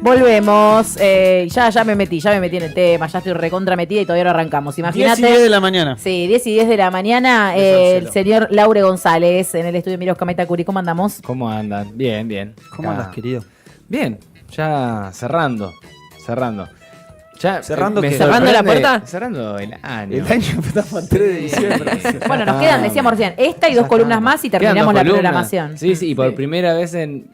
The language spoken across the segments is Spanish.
Volvemos. Ya me metí en el tema, ya estoy recontra metida y todavía no arrancamos. Imagínate. 10 y 10 de la mañana. Sí, 10 y 10 de la mañana. El señor Laure González en el estudio Miros Cometa Curi. ¿Cómo andamos? ¿Cómo andan? Bien, bien. ¿Cómo andas, querido? Bien, ya cerrando. Ya, ¿Cerrando qué? ¿Cerrando la puerta? Cerrando el año. El año empezamos a 3 de diciembre. Bueno, nos quedan, decíamos recién, esta y 2 columnas más y terminamos la programación. Sí, y por primera vez en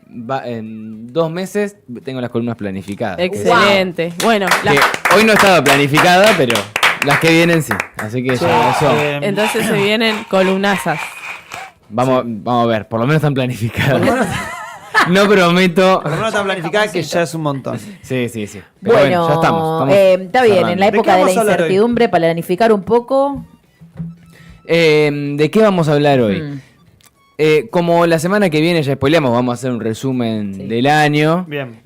2 meses tengo las columnas planificadas. Excelente. Wow. Bueno, hoy no estaba planificada, pero las que vienen sí. Así que ya eso. Entonces se vienen columnazas. Vamos a ver, por lo menos están planificadas. No prometo. Por lo menos está planificada, que ya es un montón. Sí. Pero bueno, ya estamos está bien, cerrando. en la época de la incertidumbre, para planificar un poco. ¿De qué vamos a hablar hoy? Como la semana que viene ya spoileamos, vamos a hacer un resumen del año. Bien.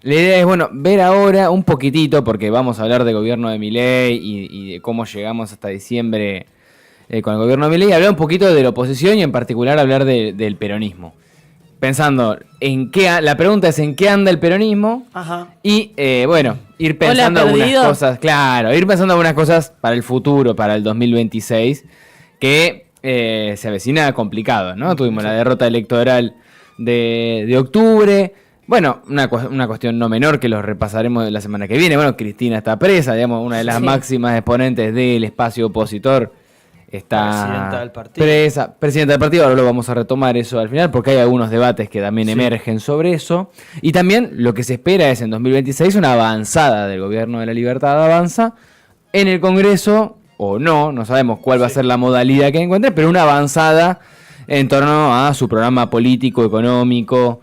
La idea es, ver ahora un poquitito, porque vamos a hablar del gobierno de Milei y de cómo llegamos hasta diciembre con el gobierno de Milei, hablar un poquito de la oposición y en particular hablar del peronismo. Pensando la pregunta es en qué anda el peronismo. Ajá. Y ir pensando algunas cosas, ir pensando algunas cosas para el futuro, para el 2026, que se avecina complicado, ¿no? Tuvimos la derrota electoral de octubre. Bueno, una cuestión no menor que los repasaremos la semana que viene. Bueno, Cristina está presa, digamos, una de las máximas exponentes del espacio opositor. Está presidenta del partido. Presidenta del partido, ahora lo vamos a retomar eso al final, porque hay algunos debates que también emergen sobre eso. Y también lo que se espera es en 2026 una avanzada del gobierno de la Libertad Avanza en el Congreso, o no sabemos cuál va a ser la modalidad que encuentre, pero una avanzada en torno a su programa político, económico,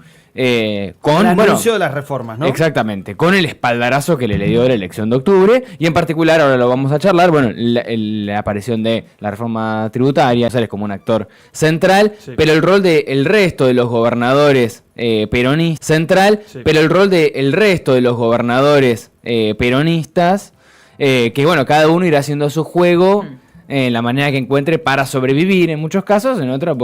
con el anuncio de las reformas, ¿no? Exactamente, con el espaldarazo que le dio la elección de octubre y en particular, ahora lo vamos a charlar, la aparición de la reforma tributaria, es como un actor central, pero el rol del resto de los gobernadores peronistas, peronistas, que cada uno irá haciendo su juego en la manera que encuentre para sobrevivir en muchos casos, en otros,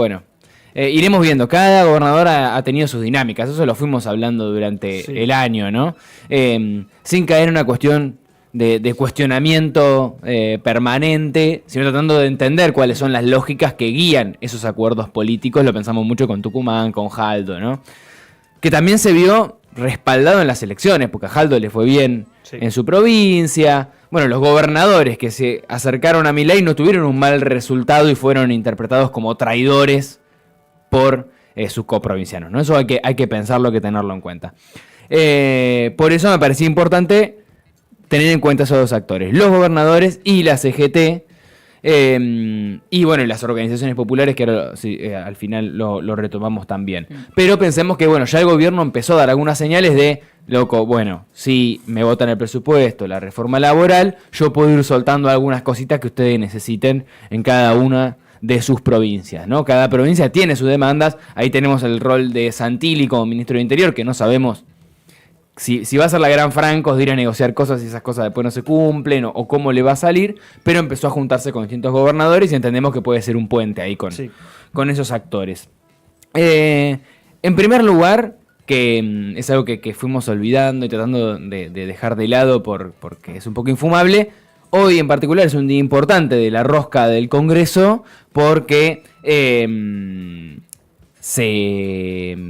iremos viendo, cada gobernador ha tenido sus dinámicas, eso lo fuimos hablando durante el año, ¿no? Sin caer en una cuestión de cuestionamiento permanente, sino tratando de entender cuáles son las lógicas que guían esos acuerdos políticos, lo pensamos mucho con Tucumán, con Jaldo, ¿no? Que también se vio respaldado en las elecciones, porque a Jaldo le fue bien en su provincia. Bueno, los gobernadores que se acercaron a Milei no tuvieron un mal resultado y fueron interpretados como traidores por sus coprovincianos, ¿no? Eso hay que pensarlo, hay que tenerlo en cuenta. Por eso me parecía importante tener en cuenta esos dos actores, los gobernadores y la CGT, y las organizaciones populares, que ahora, al final lo retomamos también. Pero pensemos que ya el gobierno empezó a dar algunas señales de, si me votan el presupuesto, la reforma laboral, yo puedo ir soltando algunas cositas que ustedes necesiten en cada una de sus provincias, ¿no? Cada provincia tiene sus demandas. Ahí tenemos el rol de Santilli como ministro de Interior, que no sabemos si va a ser la gran Francos de ir a negociar cosas y esas cosas después no se cumplen o cómo le va a salir, pero empezó a juntarse con distintos gobernadores y entendemos que puede ser un puente ahí con esos actores. En primer lugar, que es algo que fuimos olvidando y tratando de dejar de lado porque es un poco infumable. Hoy en particular es un día importante de la rosca del Congreso porque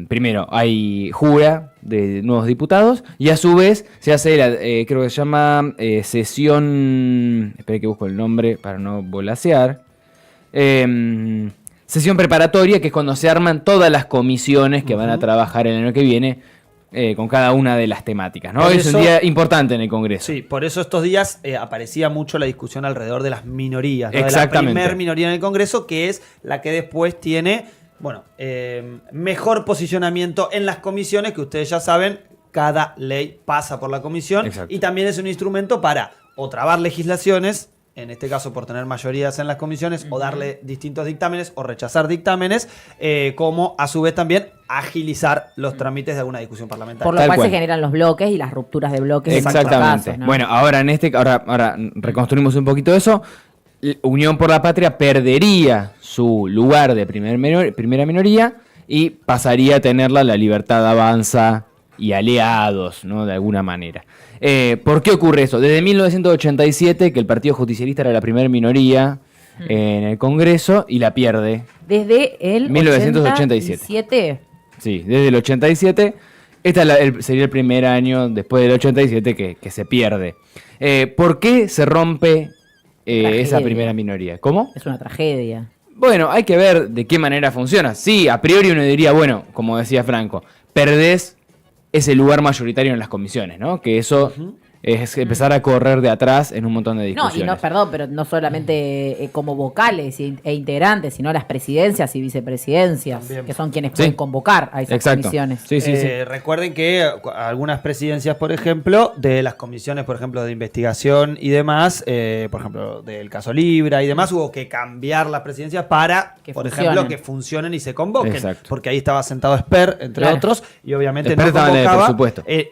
primero hay jura de nuevos diputados y a su vez se hace, creo que se llama sesión, espere que busco el nombre para no volasear, sesión preparatoria, que es cuando se arman todas las comisiones que van a trabajar el año que viene, con cada una de las temáticas, ¿no? Hoy es un día importante en el Congreso. Sí, por eso estos días aparecía mucho la discusión alrededor de las minorías, ¿no? Exactamente. De la primer minoría en el Congreso, que es la que después tiene, mejor posicionamiento en las comisiones, que ustedes ya saben, cada ley pasa por la comisión. Exacto. Y también es un instrumento para o trabar legislaciones, en este caso por tener mayorías en las comisiones, o darle distintos dictámenes o rechazar dictámenes, como a su vez también agilizar los trámites de alguna discusión parlamentaria. Por lo cual se generan los bloques y las rupturas de bloques. Exactamente. Casos, ¿no? Bueno, ahora reconstruimos un poquito eso. Unión por la Patria perdería su lugar de primera minoría y pasaría a tenerla la Libertad Avanza y aliados, ¿no? De alguna manera. ¿Por qué ocurre eso? Desde 1987, que el Partido Justicialista era la primera minoría en el Congreso y la pierde. Desde el 1987. Sí, desde el 87. Sería el primer año después del 87 que se pierde. ¿Por qué se rompe esa primera minoría? ¿Cómo? Es una tragedia. Bueno, hay que ver de qué manera funciona. Sí, a priori uno diría, bueno, como decía Franco, perdés ese lugar mayoritario en las comisiones, ¿no? Que eso es empezar a correr de atrás en un montón de discusiones. Perdón, pero no solamente como vocales e integrantes, sino las presidencias y vicepresidencias, También. que son quienes pueden convocar a esas comisiones. Sí. Recuerden que algunas presidencias, por ejemplo, de las comisiones, por ejemplo, de investigación y demás, por ejemplo, del caso Libra y demás, hubo que cambiar las presidencias para, por ejemplo, que funcionen y se convoquen. Exacto. Porque ahí estaba sentado Esper, entre otros, y obviamente Esper no estaba en la de convocaba. presupuesto. Es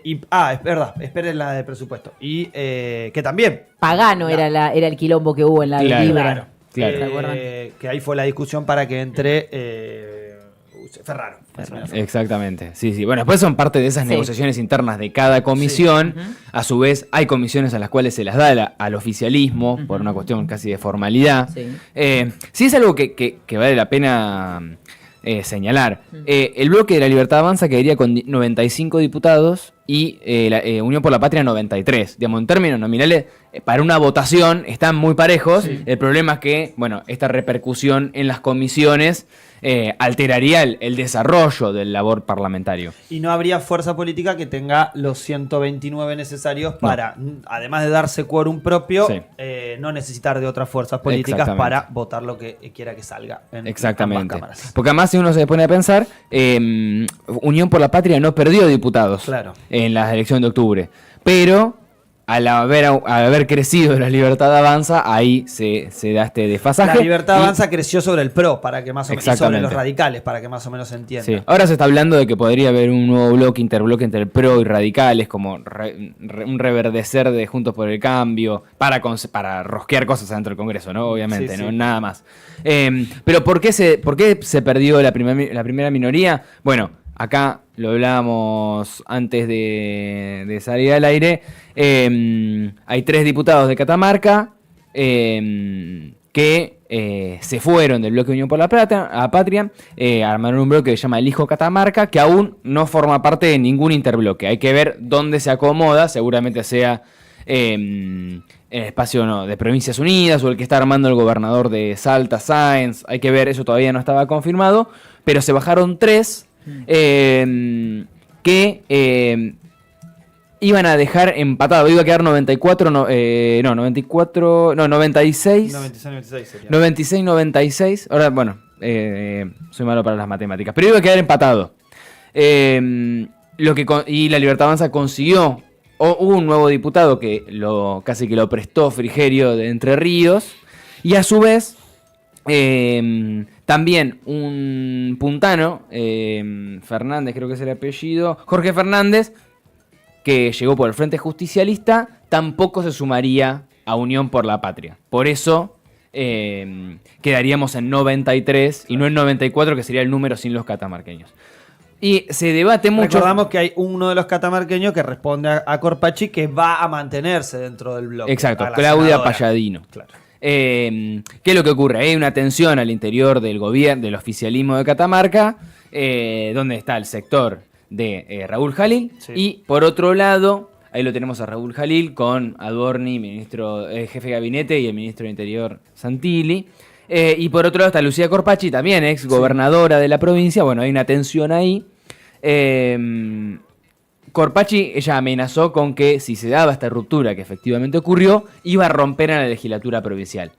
verdad, Esper es la de presupuesto. Y que también... Pagano era el quilombo que hubo en la Claro. Libra. Claro. ¿Se acuerdan? Que ahí fue la discusión para que entre Ferraro. Exactamente, sí. Bueno, después son parte de esas negociaciones internas de cada comisión. A su vez, hay comisiones a las cuales se las da al oficialismo, por una cuestión casi de formalidad. Sí es algo que vale la pena señalar. El bloque de la Libertad Avanza quedaría con 95 diputados y la Unión por la Patria 93. Digamos, en términos nominales, para una votación están muy parejos. El problema es que, bueno, esta repercusión en las comisiones alteraría el desarrollo del labor parlamentario. Y no habría fuerza política que tenga los 129 necesarios para, además de darse quórum propio, no necesitar de otras fuerzas políticas para votar lo que quiera que salga en ambas cámaras. Porque además, si uno se pone a pensar, Unión por la Patria no perdió diputados en las elecciones de octubre, pero al haber crecido la Libertad Avanza, ahí se da este desfasaje. La Libertad Avanza creció sobre el PRO, para que más o menos, y sobre los radicales, para que más o menos se entienda. Sí. Ahora se está hablando de que podría haber un nuevo interbloque entre el PRO y radicales, como un reverdecer de Juntos por el Cambio, para rosquear cosas dentro del Congreso, ¿no? Obviamente, ¿no? Nada más. Pero ¿por qué se perdió la primera minoría? Bueno, acá lo hablábamos antes de salir al aire. Hay 3 diputados de Catamarca que se fueron del bloque de Unión por la Patria, armaron un bloque que se llama Elijo Catamarca, que aún no forma parte de ningún interbloque. Hay que ver dónde se acomoda, seguramente sea en el espacio de Provincias Unidas o el que está armando el gobernador de Salta, Sáenz. Hay que ver, eso todavía no estaba confirmado, pero se bajaron 3 que iban a dejar empatado. Iba a quedar 96. 96. Ahora, bueno, soy malo para las matemáticas, pero iba a quedar empatado. Y la Libertad Avanza consiguió, hubo un nuevo diputado que casi que lo prestó Frigerio de Entre Ríos, y a su vez también un puntano, Fernández creo que es el apellido, Jorge Fernández, que llegó por el Frente Justicialista, tampoco se sumaría a Unión por la Patria. Por eso quedaríamos en 93 y no en 94, que sería el número sin los catamarqueños. Y se debate mucho. Recordamos que hay uno de los catamarqueños que responde a Corpacci, que va a mantenerse dentro del bloque. Exacto, Claudia Palladino. Claro. ¿Qué es lo que ocurre? Hay una tensión al interior del gobierno, del oficialismo de Catamarca, donde está el sector de Raúl Jalil, y por otro lado, ahí lo tenemos a Raúl Jalil con Adorni, jefe de gabinete, y el ministro de Interior Santilli. Y por otro lado está Lucía Corpacci, también ex gobernadora de la provincia. Bueno, hay una tensión ahí. Corpacci, ella amenazó con que si se daba esta ruptura que efectivamente ocurrió, iba a romper en la legislatura provincial.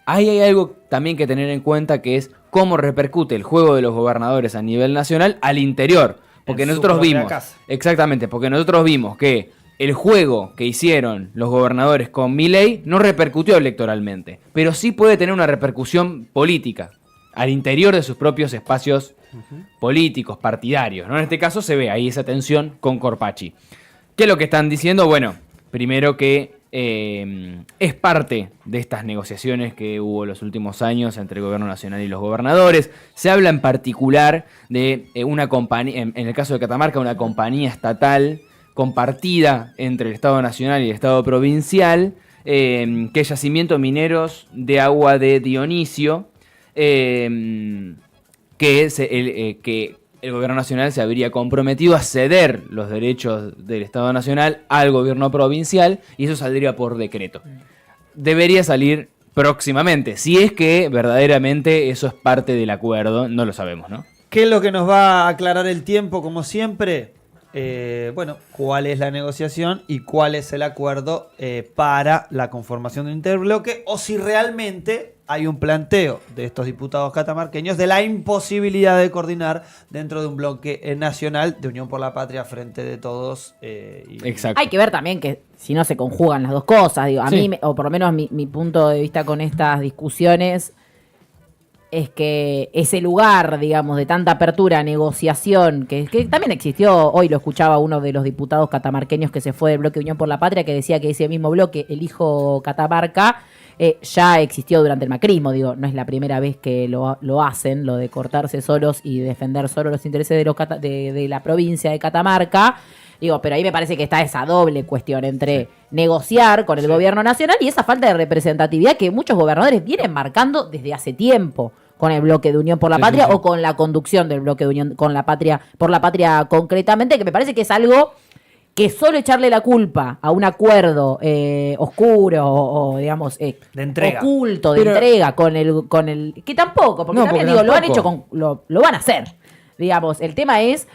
Ahí hay algo también que tener en cuenta, que es cómo repercute el juego de los gobernadores a nivel nacional al interior. Porque nosotros vimos, exactamente, porque nosotros vimos que el juego que hicieron los gobernadores con Milei no repercutió electoralmente, pero sí puede tener una repercusión política al interior de sus propios espacios políticos, partidarios, ¿no? En este caso se ve ahí esa tensión con Corpacci. ¿Qué es lo que están diciendo? Bueno, primero que es parte de estas negociaciones que hubo los últimos años entre el gobierno nacional y los gobernadores. Se habla en particular de una compañía, en el caso de Catamarca, una compañía estatal compartida entre el Estado Nacional y el Estado Provincial, que es Yacimientos Mineros de Agua de Dionisio, que el gobierno nacional se habría comprometido a ceder los derechos del Estado Nacional al gobierno provincial y eso saldría por decreto. Debería salir próximamente, si es que verdaderamente eso es parte del acuerdo, no lo sabemos, ¿no? ¿Qué es lo que nos va a aclarar el tiempo, como siempre? Cuál es la negociación y cuál es el acuerdo para la conformación de un interbloque, o si realmente hay un planteo de estos diputados catamarqueños de la imposibilidad de coordinar dentro de un bloque nacional de Unión por la Patria, Frente de Todos. Exacto. Hay que ver también que si no se conjugan las dos cosas, digo, a Sí. mí, o por lo menos mi punto de vista con estas discusiones es que ese lugar, digamos, de tanta apertura, negociación, que también existió, hoy lo escuchaba uno de los diputados catamarqueños que se fue del bloque Unión por la Patria, que decía que ese mismo bloque, Elijo Catamarca, ya existió durante el macrismo, digo, no es la primera vez que lo hacen, lo de cortarse solos y defender solo los intereses de la provincia de Catamarca. Digo, pero ahí me parece que está esa doble cuestión entre negociar con el gobierno nacional y esa falta de representatividad que muchos gobernadores vienen marcando desde hace tiempo con el bloque de Unión por la Patria o con la conducción del bloque de Unión por la Patria concretamente, que me parece que es algo que solo echarle la culpa a un acuerdo oscuro o digamos de entrega. oculto de Pero- entrega con el que tampoco, porque No, también porque digo, lo han tampoco. hecho lo van a hacer. Digamos, el tema es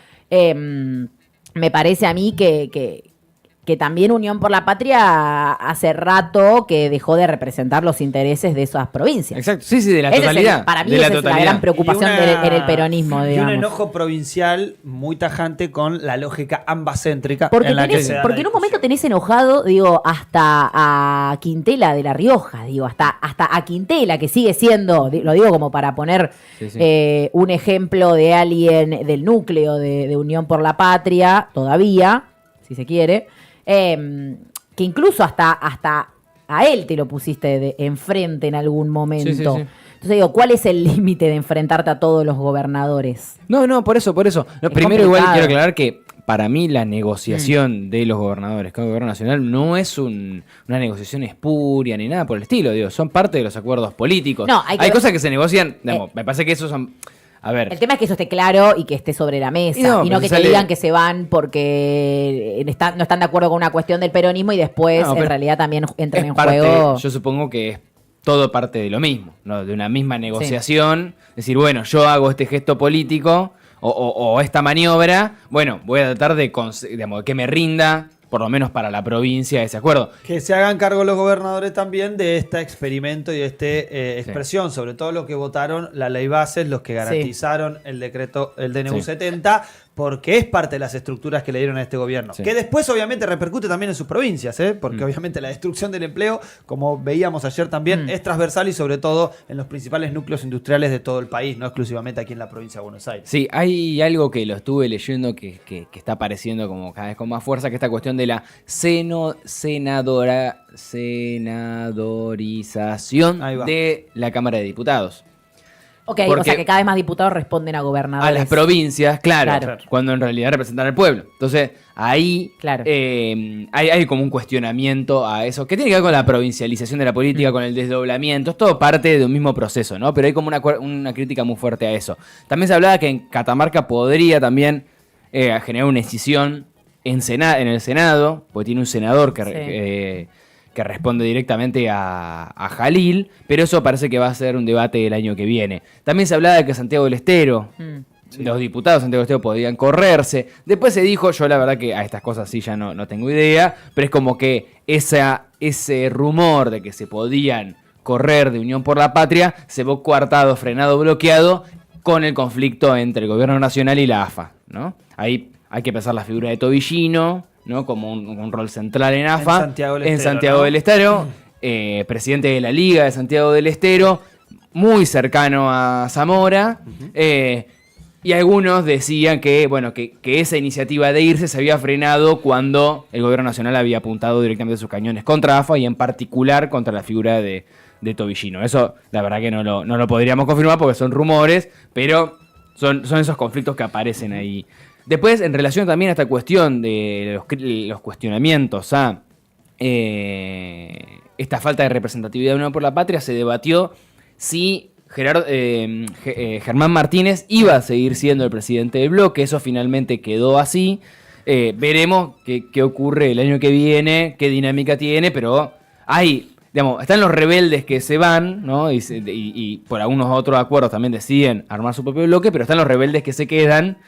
me parece a mí que también Unión por la Patria hace rato que dejó de representar los intereses de esas provincias. Exacto, sí, de la Ese es totalidad. para mí de esa la es la totalidad. gran preocupación en el peronismo, Y digamos. un enojo provincial muy tajante con la lógica ambacéntrica. Porque, en la que se da la porque en un momento discusión. tenés enojado, digo, hasta a Quintela de La Rioja, digo, hasta a Quintela, que sigue siendo, lo digo como para poner Sí, sí. un ejemplo de alguien del núcleo de Unión por la Patria, todavía, si se quiere, que incluso hasta a él te lo pusiste enfrente en algún momento. Sí, sí, sí. Entonces digo, ¿cuál es el límite de enfrentarte a todos los gobernadores? No, por eso. No, Es primero igual complicado. quiero aclarar que para mí la negociación de los gobernadores con el gobierno nacional no es una negociación espuria ni nada por el estilo, digo, son parte de los acuerdos políticos. No, hay que ver- cosas que se negocian, digamos, me parece que esos son... A ver, El tema es que eso esté claro y que esté sobre la mesa. Y no, Y no pero que sale- te digan que se van porque no están de acuerdo con una cuestión del peronismo y después No, en pero realidad también entran es en parte, juego. yo supongo que es todo parte de lo mismo, ¿no? De una misma negociación. Decir, bueno, yo hago este gesto político o esta maniobra, bueno, voy a tratar de digamos, que me rinda, por lo menos para la provincia, ese acuerdo. Que se hagan cargo los gobernadores también de este experimento y de esta expresión, sobre todo los que votaron la ley bases, los que garantizaron el decreto, el DNU Sí. 70, porque es parte de las estructuras que le dieron a este gobierno. Sí. Que después obviamente repercute también en sus provincias, porque obviamente la destrucción del empleo, como veíamos ayer también, es transversal y sobre todo en los principales núcleos industriales de todo el país, no exclusivamente aquí en la provincia de Buenos Aires. Sí, hay algo que lo estuve leyendo que está apareciendo como cada vez con más fuerza, que esta cuestión de la senadorización Ahí va. de la Cámara de Diputados. Ok, o porque- sea que cada vez más diputados responden a gobernadores. A las provincias, claro, Claro. cuando en realidad representan al pueblo. Entonces, ahí Claro. hay como un cuestionamiento a eso, que tiene que ver con la provincialización de la política, con el desdoblamiento, es todo parte de un mismo proceso, ¿no? Pero hay como una crítica muy fuerte a eso. También se hablaba que en Catamarca podría también generar una decisión en el Senado, porque tiene un senador que responde directamente a Jalil, pero eso parece que va a ser un debate el año que viene. También se hablaba de que Santiago del Estero, los diputados de Santiago del Estero podían correrse. Después se dijo, yo la verdad que a estas cosas sí ya no tengo idea, pero es como que ese rumor de que se podían correr de Unión por la Patria se vio coartado, frenado, bloqueado con el conflicto entre el gobierno nacional y la AFA, ¿no? Ahí hay que pensar la figura de Tobillino, ¿no? Como un rol central en AFA. Santiago del Estero, Santiago ¿no? del Estero, presidente de la Liga de Santiago del Estero, muy cercano a Zamora. Y algunos decían que, bueno, que esa iniciativa de irse se había frenado cuando el gobierno nacional había apuntado directamente sus cañones contra AFA y en particular contra la figura de Tobillino. Eso, la verdad que no lo podríamos confirmar porque son rumores, pero son esos conflictos que aparecen ahí. Después, en relación también a esta cuestión de los cuestionamientos a esta falta de representatividad de Unión por la Patria, se debatió si Germán Martínez iba a seguir siendo el presidente del bloque. Eso finalmente quedó así. Veremos qué ocurre el año que viene, qué dinámica tiene, pero están los rebeldes que se van, ¿no? Y por algunos otros acuerdos también deciden armar su propio bloque, pero están los rebeldes que se quedan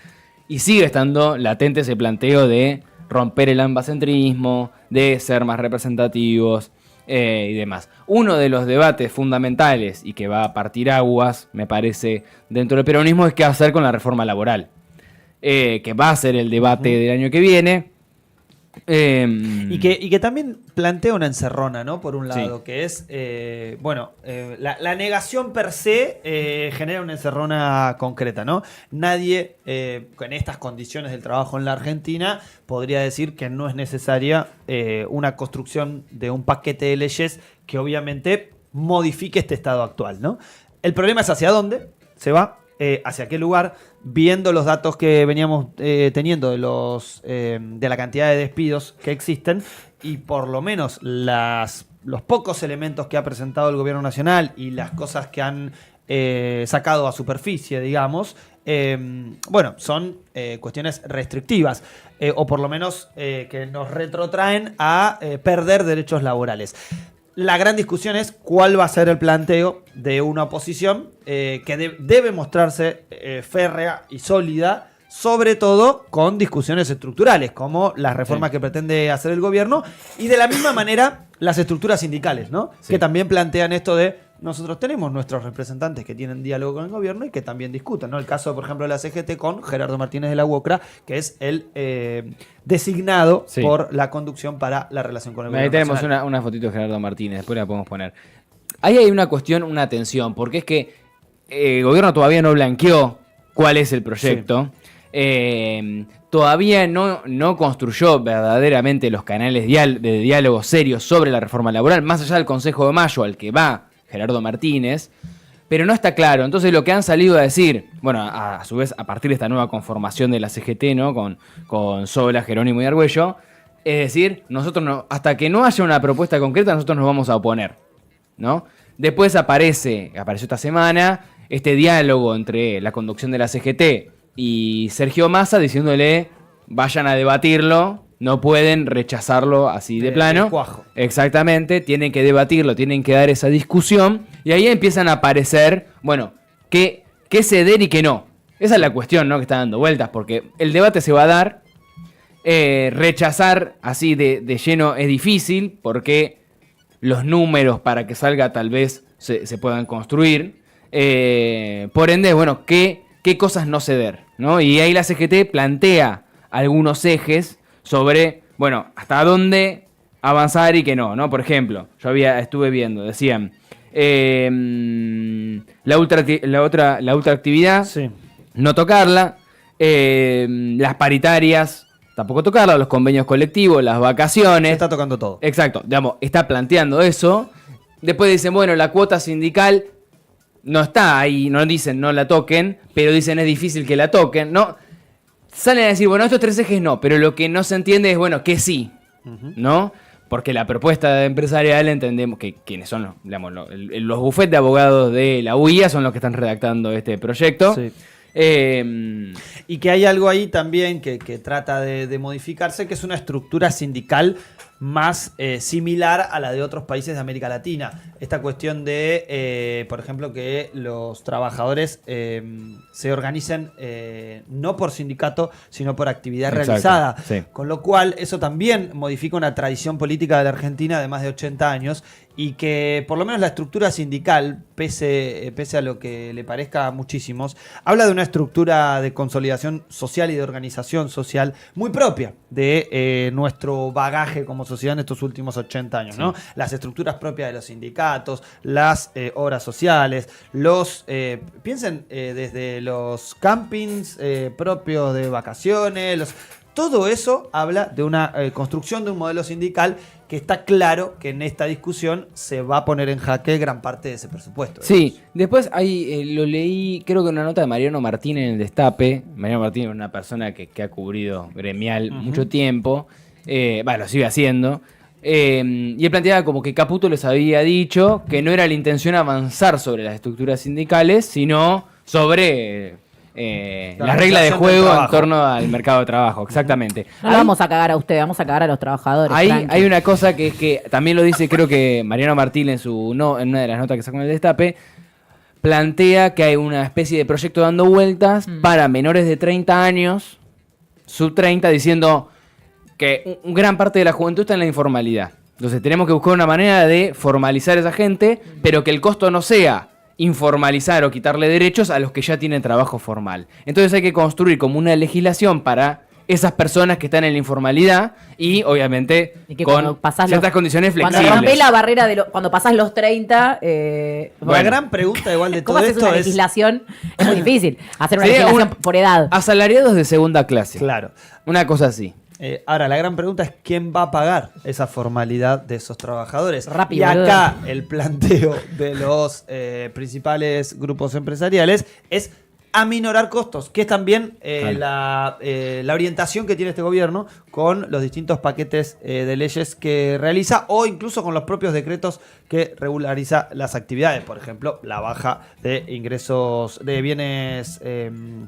y sigue estando latente ese planteo de romper el ambacentrismo, de ser más representativos y demás. Uno de los debates fundamentales y que va a partir aguas, me parece, dentro del peronismo es qué hacer con la reforma laboral, que va a ser el debate del año que viene. Y que también plantea una encerrona, ¿no? Por un lado, Sí. que es, la negación per se genera una encerrona concreta, ¿no? Nadie en estas condiciones del trabajo en la Argentina podría decir que no es necesaria una construcción de un paquete de leyes que obviamente modifique este estado actual, ¿no? El problema es hacia dónde se va, hacia qué lugar. Viendo los datos que veníamos teniendo de la cantidad de despidos que existen y por lo menos los pocos elementos que ha presentado el gobierno nacional y las cosas que han sacado a superficie, digamos, son cuestiones restrictivas o por lo menos que nos retrotraen a perder derechos laborales. La gran discusión es cuál va a ser el planteo de una oposición que debe mostrarse férrea y sólida, sobre todo con discusiones estructurales, como las reformas que pretende hacer el gobierno, y de la misma manera las estructuras sindicales, ¿no? Sí. Que también plantean esto de nosotros tenemos nuestros representantes que tienen diálogo con el gobierno y que también discuten, ¿no? El caso, por ejemplo, de la CGT con Gerardo Martínez de la UOCRA, que es el designado por la conducción para la relación con el Ahí gobierno tenemos nacional. una fotito de Gerardo Martínez, después la podemos poner. Ahí hay una cuestión, una tensión, porque es que el gobierno todavía no blanqueó cuál es el proyecto. Todavía no construyó verdaderamente los canales de diálogo serios sobre la reforma laboral, más allá del Consejo de Mayo al que va Gerardo Martínez, pero no está claro. Entonces lo que han salido a decir, bueno, a su vez a partir de esta nueva conformación de la CGT, ¿no? Con Sola, Jerónimo y Argüello, es decir, nosotros hasta que no haya una propuesta concreta nosotros nos vamos a oponer, ¿no? Después apareció esta semana este diálogo entre la conducción de la CGT y Sergio Massa diciéndole vayan a debatirlo, no pueden rechazarlo así de plano. De cuajo. Exactamente, tienen que debatirlo, tienen que dar esa discusión y ahí empiezan a aparecer, bueno, qué ceder y qué no. Esa es la cuestión, ¿no? Que está dando vueltas, porque el debate se va a dar, rechazar así de lleno es difícil, porque los números para que salga tal vez se puedan construir. Por ende, bueno, ¿qué cosas no ceder, ¿no? Y ahí la CGT plantea algunos ejes sobre, bueno, hasta dónde avanzar y qué no. Por ejemplo, estuve viendo, decían, la ultraactividad, Sí. no tocarla, las paritarias, tampoco tocarla, los convenios colectivos, las vacaciones. Se está tocando todo. Exacto, digamos, está planteando eso. Después dicen, bueno, la cuota sindical no está ahí, no dicen no la toquen, pero dicen es difícil que la toquen, ¿no? Salen a decir, bueno, estos tres ejes no, pero lo que no se entiende es, bueno, que sí, ¿no? Porque la propuesta empresarial entendemos que quienes son los bufetes de abogados de la UIA son los que están redactando este proyecto. Sí. Y que hay algo ahí también que trata de modificarse, que es una estructura sindical más similar a la de otros países de América Latina. Esta cuestión de, por ejemplo, que los trabajadores se organicen no por sindicato, sino por actividad Exacto, realizada. sí. Con lo cual, eso también modifica una tradición política de la Argentina de más de 80 años y que por lo menos la estructura sindical, pese a lo que le parezca a muchísimos, habla de una estructura de consolidación social y de organización social muy propia de nuestro bagaje como sociedad en estos últimos 80 años, ¿no? Las estructuras propias de los sindicatos, las obras sociales, piensen desde los campings propios de vacaciones, todo eso habla de una construcción de un modelo sindical que está claro que en esta discusión se va a poner en jaque gran parte de ese presupuesto. Sí, después lo leí, creo que una nota de Mariano Martín en el Destape. Mariano Martín es una persona que ha cubrido gremial mucho tiempo, lo sigue haciendo. Y él planteaba como que Caputo les había dicho que no era la intención avanzar sobre las estructuras sindicales, sino sobre las reglas de juego en torno al mercado de trabajo, exactamente. No lo vamos a cagar a usted, vamos a cagar a los trabajadores. Hay una cosa que es que también lo dice, creo que Mariano Martín en una de las notas que sacó en el Destape, plantea que hay una especie de proyecto dando vueltas para menores de 30 años, sub 30, diciendo que gran parte de la juventud está en la informalidad. Entonces tenemos que buscar una manera de formalizar a esa gente, pero que el costo no sea informalizar o quitarle derechos a los que ya tienen trabajo formal. Entonces hay que construir como una legislación para esas personas que están en la informalidad y obviamente con ciertas condiciones flexibles. Cuando rompés la barrera cuando pasás los 30... La gran pregunta igual de todo esto una legislación? Es muy difícil hacer una legislación por edad. Asalariados de segunda clase. Claro. Una cosa así. Ahora, la gran pregunta es quién va a pagar esa formalidad de esos trabajadores. Rápido, y acá el planteo de los principales grupos empresariales es aminorar costos, que es también la orientación que tiene este gobierno con los distintos paquetes de leyes que realiza o incluso con los propios decretos que regulariza las actividades. Por ejemplo, la baja de ingresos de bienes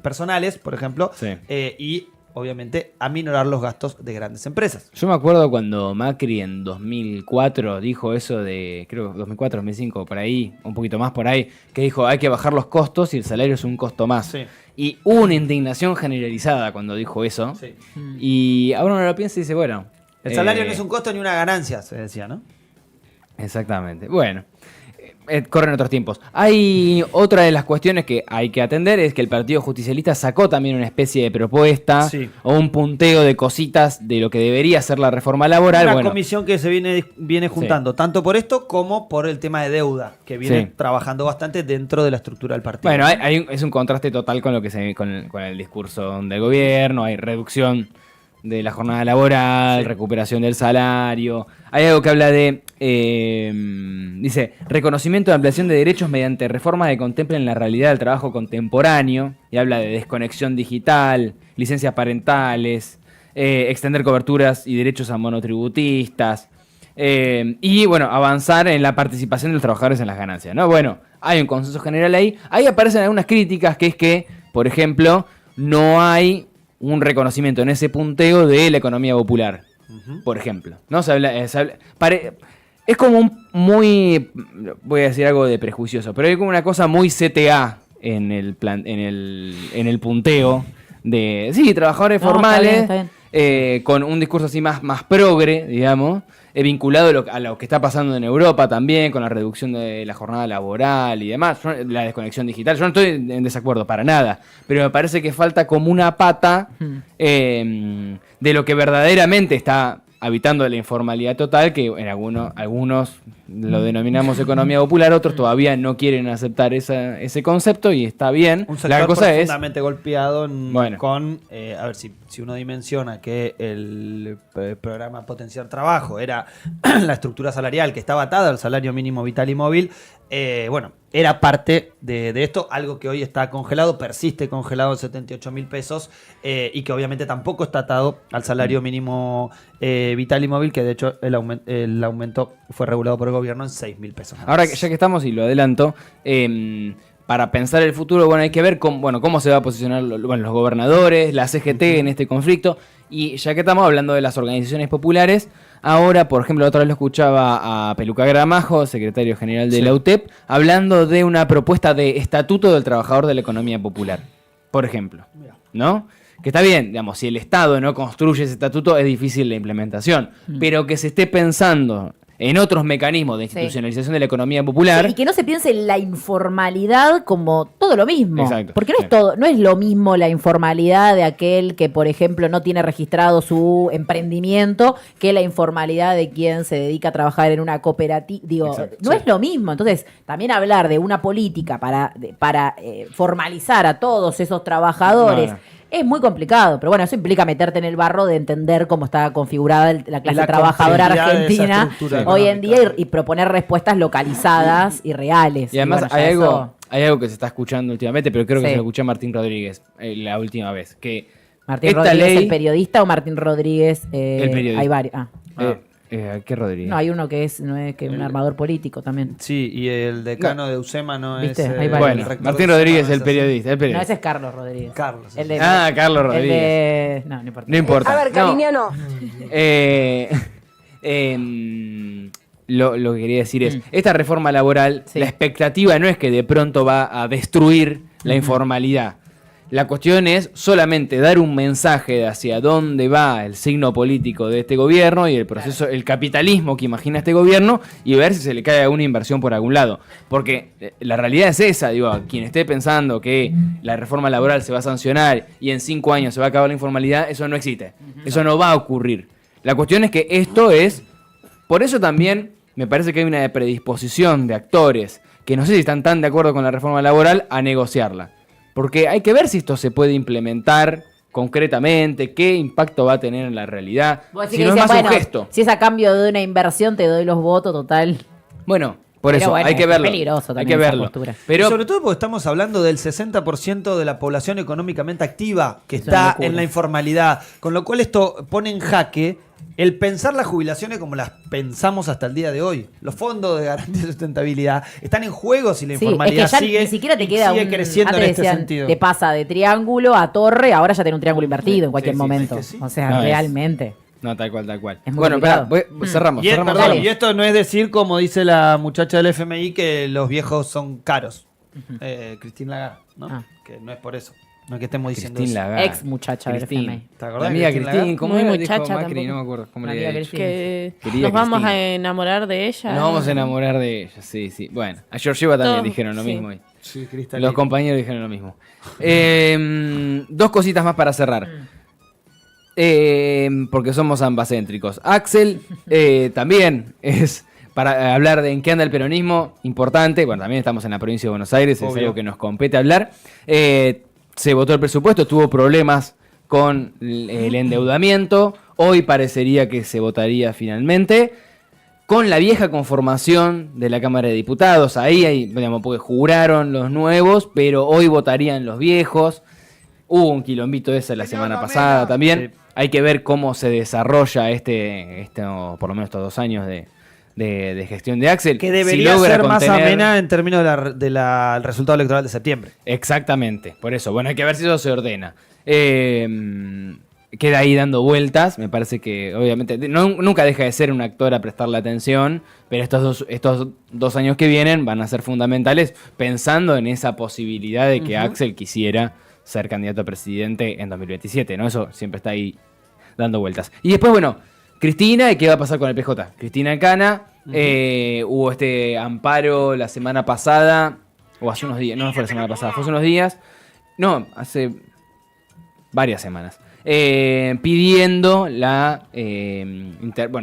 personales, por ejemplo, y obviamente aminorar los gastos de grandes empresas. Yo me acuerdo cuando Macri en 2004 dijo eso de, creo 2004, 2005, por ahí, un poquito más por ahí, que dijo hay que bajar los costos y el salario es un costo más. Sí. Y hubo una indignación generalizada cuando dijo eso. Sí. Y ahora uno lo piensa y dice, bueno... El salario no es un costo ni una ganancia, se decía, ¿no? Exactamente. Bueno, corren otros tiempos. Hay otra de las cuestiones que hay que atender, es que el Partido Justicialista sacó también una especie de propuesta o un punteo de cositas de lo que debería ser la reforma laboral. Una comisión que se viene juntando, tanto por esto como por el tema de deuda, que viene trabajando bastante dentro de la estructura del partido. Bueno, es un contraste total con lo que se ve con el discurso del gobierno. Hay reducción de la jornada laboral, recuperación del salario. Hay algo que habla de, dice, reconocimiento de ampliación de derechos mediante reformas que contemplen la realidad del trabajo contemporáneo, y habla de desconexión digital, licencias parentales, extender coberturas y derechos a monotributistas, y bueno, avanzar en la participación de los trabajadores en las ganancias, ¿no? Bueno, hay un consenso general ahí. Ahí aparecen algunas críticas, que es que, por ejemplo, no hay un reconocimiento en ese punteo de la economía popular, por ejemplo. ¿No? Es como muy, voy a decir algo de prejuicioso, pero hay como una cosa muy CTA en el punteo de, trabajadores formales, está bien. con un discurso así más progre, digamos, vinculado a lo que está pasando en Europa también, con la reducción de la jornada laboral y demás, la desconexión digital. Yo no estoy en desacuerdo para nada, pero me parece que falta como una pata de lo que verdaderamente está habitando la informalidad total, que en algunos lo denominamos economía popular, otros todavía no quieren aceptar ese concepto, y está bien. Un sector la cosa profundamente golpeado con, a ver, si uno dimensiona que el programa Potenciar Trabajo era la estructura salarial que estaba atada al salario mínimo vital y móvil, era parte de esto, algo que hoy está congelado, persiste congelado en 78.000 pesos, y que obviamente tampoco está atado al salario mínimo vital y móvil, que de hecho el aumento fue regulado por el gobierno en 6.000 pesos. Ahora, ya que estamos, y lo adelanto, para pensar el futuro, hay que ver cómo se va a posicionar los gobernadores, la CGT en este conflicto. Y ya que estamos hablando de las organizaciones populares, ahora, por ejemplo, otra vez lo escuchaba a Peluca Gramajo, secretario general de la UTEP, hablando de una propuesta de estatuto del trabajador de la economía popular, por ejemplo, ¿no? Que está bien, digamos, si el Estado no construye ese estatuto es difícil la implementación, pero que se esté pensando en otros mecanismos de institucionalización de la economía popular. Sí, y que no se piense en la informalidad como todo lo mismo. Exacto, Porque no es lo mismo la informalidad de aquel que, por ejemplo, no tiene registrado su emprendimiento que la informalidad de quien se dedica a trabajar en una cooperativa. Digo, Exacto, no es lo mismo. Entonces, también hablar de una política para formalizar a todos esos trabajadores. No. Es muy complicado, pero bueno, eso implica meterte en el barro de entender cómo está configurada la clase La trabajadora complejidad de esa argentina estructura hoy en día económica. y proponer respuestas localizadas y reales. Y además bueno, ya eso- hay algo que se está escuchando últimamente, pero creo que Sí. se lo escuché a Martín Rodríguez la última vez. Que ¿Martín esta Rodríguez ley, el periodista o Martín Rodríguez? El periodista. Hay varios. ¿qué Rodríguez? No, hay uno que es, no es que un armador político también. Sí, y el decano de UCEMA no ¿Viste? es... Hay varios. Bueno, el rector Martín de UCEMA Rodríguez, no el es periodista. No, ese es Carlos Rodríguez. Carlos, sí. El de- Carlos el Rodríguez. de- no importa. No importa. A ver, Caliniano. Lo que quería decir es, esta reforma laboral, Sí. la expectativa no es que de pronto va a destruir la informalidad. La cuestión es solamente dar un mensaje de hacia dónde va el signo político de este gobierno y el proceso, el capitalismo que imagina este gobierno y ver si se le cae alguna inversión por algún lado. Porque la realidad es esa, digo, quien esté pensando que la reforma laboral se va a sancionar y en 5 años se va a acabar la informalidad, eso no existe. Eso no va a ocurrir. La cuestión es que esto es... Por eso también me parece que hay una predisposición de actores que no sé si están tan de acuerdo con la reforma laboral a negociarla. Porque hay que ver si esto se puede implementar concretamente, qué impacto va a tener en la realidad. Vos decís Si que no es dicen, más un bueno, gesto. si es a cambio de una inversión, te doy los votos, total. Bueno, por Pero eso bueno, hay que es verlo. peligroso Hay también que esa verlo. postura. Pero Y sobre todo porque estamos hablando del 60% de la población económicamente activa que Es una está locura. en la informalidad, con lo cual esto pone en jaque el pensar las jubilaciones como las pensamos hasta el día de hoy. Los fondos de garantía de sustentabilidad están en juego si la Sí, informalidad es que ya sigue, ni siquiera te queda sigue un... creciendo antes en este decían, sentido. te pasa de triángulo a torre, ahora ya tiene un triángulo invertido en cualquier sí, momento. es que sí. O sea, No, es- realmente. no, tal cual, tal cual. Es muy Bueno, espera, complicado. cerramos. Y, cerramos. perdón, Dale. y esto no es decir, como dice la muchacha del FMI, que los viejos son caros. Christine Lagarde, ¿no? Ah. Que no es por eso. No es que estemos diciendo Cristín eso. Lagarde. Ex muchacha del Cristín. FMI. ¿Te La acordás de amiga Cristín Cristín, Lagarde? ¿cómo Muy era? muchacha Dijo Macri, tampoco. no me acuerdo cómo La le amiga había dicho. Cristín. Que Querida nos vamos Cristina. a enamorar de ella. Nos vamos a enamorar de ella, sí, sí. Bueno, a Georgieva también Todos, dijeron lo sí. mismo. Sí, Cristalina. Los compañeros dijeron lo mismo. Dos cositas más para cerrar. Porque somos ambacéntricos. Axel también es para hablar de en qué anda el peronismo, importante. Bueno, también estamos en la provincia de Buenos Aires, es Obvio. algo que nos compete hablar. Se votó el presupuesto, tuvo problemas con el endeudamiento. Hoy parecería que se votaría finalmente. Con la vieja conformación de la Cámara de Diputados, digamos, porque juraron los nuevos, pero hoy votarían los viejos. Hubo un quilombito ese la semana pasada también. Sí. Hay que ver cómo se desarrolla por lo menos estos 2 años de gestión de Axel. Que Si debería logra ser más contener- amena en términos del resultado electoral de septiembre. Exactamente, por eso. Bueno, hay que ver si eso se ordena. Queda ahí dando vueltas. Me parece que, obviamente, nunca deja de ser un actor a prestarle atención, pero estos dos años que vienen van a ser fundamentales pensando en esa posibilidad de que Axel quisiera ser candidato a presidente en 2027, ¿no? Eso siempre está ahí dando vueltas. Y después, bueno, Cristina, ¿y qué va a pasar con el PJ? Cristina Cana, hubo este amparo la semana pasada, o hace unos días, no fue la semana pasada, fue hace unos días, no, hace varias semanas, pidiendo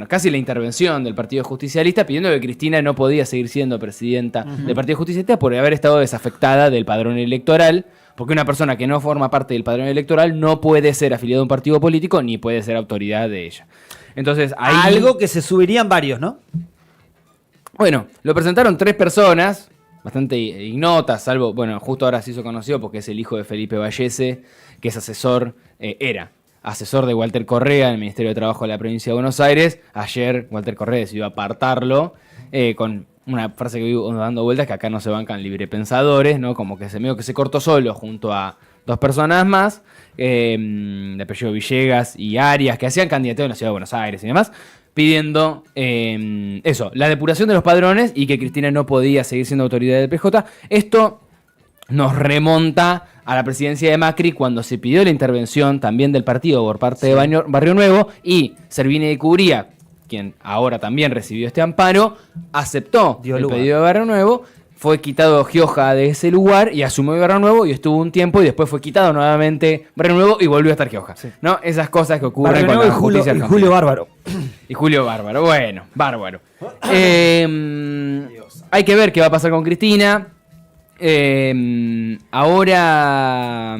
casi la intervención del Partido Justicialista, pidiendo que Cristina no podía seguir siendo presidenta del Partido Justicialista por haber estado desafectada del padrón electoral, porque una persona que no forma parte del padrón electoral no puede ser afiliado a un partido político ni puede ser autoridad de ella. Entonces, ahí... Algo que se subirían varios, ¿no? Bueno, lo presentaron 3 personas, bastante ignotas, salvo, bueno, justo ahora se hizo conocido porque es el hijo de Felipe Vallese, que es asesor, era asesor de Walter Correa en el Ministerio de Trabajo de la Provincia de Buenos Aires. Ayer Walter Correa decidió apartarlo con una frase que vivo dando vueltas, que acá no se bancan librepensadores, ¿no? Como que medio que se cortó solo junto a 2 personas más, de apellido Villegas y Arias, que hacían candidato en la Ciudad de Buenos Aires y demás, pidiendo la depuración de los padrones y que Cristina no podía seguir siendo autoridad del PJ. Esto nos remonta a la presidencia de Macri cuando se pidió la intervención también del partido por parte de Barrio Nuevo y Servini de Cubría, quien ahora también recibió este amparo, aceptó Dio el lugar. pedido de Barrio Nuevo, fue quitado Gioja de ese lugar y asumió Barrio Nuevo y estuvo un tiempo y después fue quitado nuevamente Barrio Nuevo y volvió a estar Gioja. ¿No? Esas cosas que ocurren Barrio con Nuevo la y Julio, justicia y argentina. Julio Bárbaro. Y Julio Bárbaro, bueno, bárbaro. Hay que ver qué va a pasar con Cristina. Ahora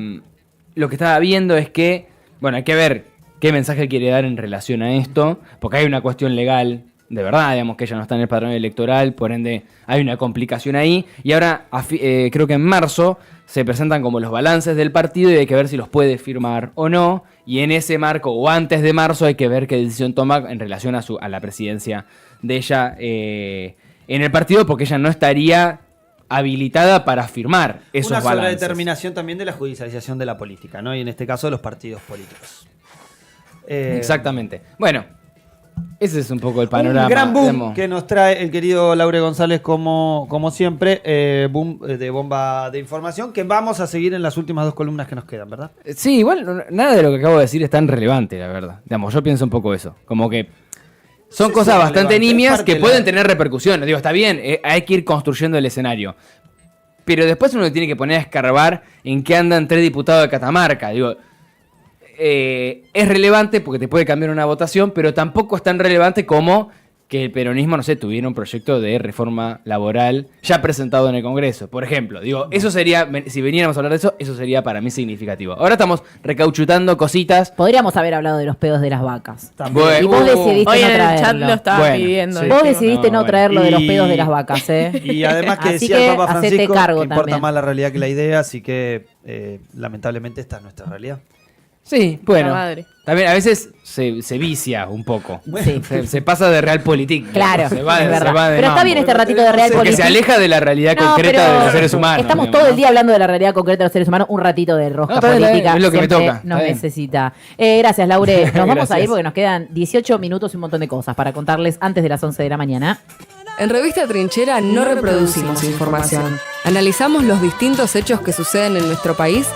lo que estaba viendo es que, bueno, hay que ver qué mensaje quiere dar en relación a esto, porque hay una cuestión legal, de verdad, digamos que ella no está en el padrón electoral, por ende hay una complicación ahí. Y ahora, creo que en marzo, se presentan como los balances del partido y hay que ver si los puede firmar o no. Y en ese marco, o antes de marzo, hay que ver qué decisión toma en relación a la presidencia de ella en el partido, porque ella no estaría habilitada para firmar esos Una balances. sobredeterminación también de la judicialización de la política, ¿no? Y en este caso de los partidos políticos. Exactamente. Bueno, ese es un poco el panorama. Un gran boom digamos. que nos trae el querido Laure González como siempre, boom de bomba de información que vamos a seguir en las últimas 2 columnas que nos quedan, ¿verdad? Sí, igual nada de lo que acabo de decir es tan relevante, la verdad. Digamos, yo pienso un poco eso. Como que son Sí, cosas sí, bastante relevante, es nimias parte que de pueden la- tener repercusiones. Digo, está bien, hay que ir construyendo el escenario. Pero después uno tiene que poner a escarbar en qué andan 3 diputados de Catamarca. Digo, es relevante porque te puede cambiar una votación, pero tampoco es tan relevante como que el peronismo, no sé, tuviera un proyecto de reforma laboral ya presentado en el Congreso. Por ejemplo, digo, eso sería, si viniéramos a hablar de eso, eso sería para mí significativo. Ahora estamos recauchutando cositas. Podríamos haber hablado de los pedos de las vacas. También. Y vos decidiste Hoy no en el chat traerlo. lo estaba Bueno, pidiendo. sí. el Vos tema. decidiste no bueno. traer lo de los Y- pedos de las vacas, ¿eh? Y además que Así decía el Papa hacete Francisco cargo que importa también. más la realidad que la idea, así que lamentablemente esta es nuestra realidad. Sí, bueno. La madre. También a veces se vicia un poco. Sí. Se pasa de realpolitik. Claro, se va, es verdad. se va de Pero está mambo. bien este ratito de Porque real Porque se política. aleja de la realidad No, concreta pero de los seres humanos. Estamos digamos, todo el ¿no? día hablando de la realidad concreta de los seres humanos. Un ratito de rosca No, está bien, política es lo que me siempre toca, nos está bien. necesita. Gracias, Laure. Nos vamos a Gracias. ir porque nos quedan 18 minutos y un montón de cosas para contarles antes de las 11 de la mañana. En Revista Trinchera no reproducimos información. Analizamos los distintos hechos que suceden en nuestro país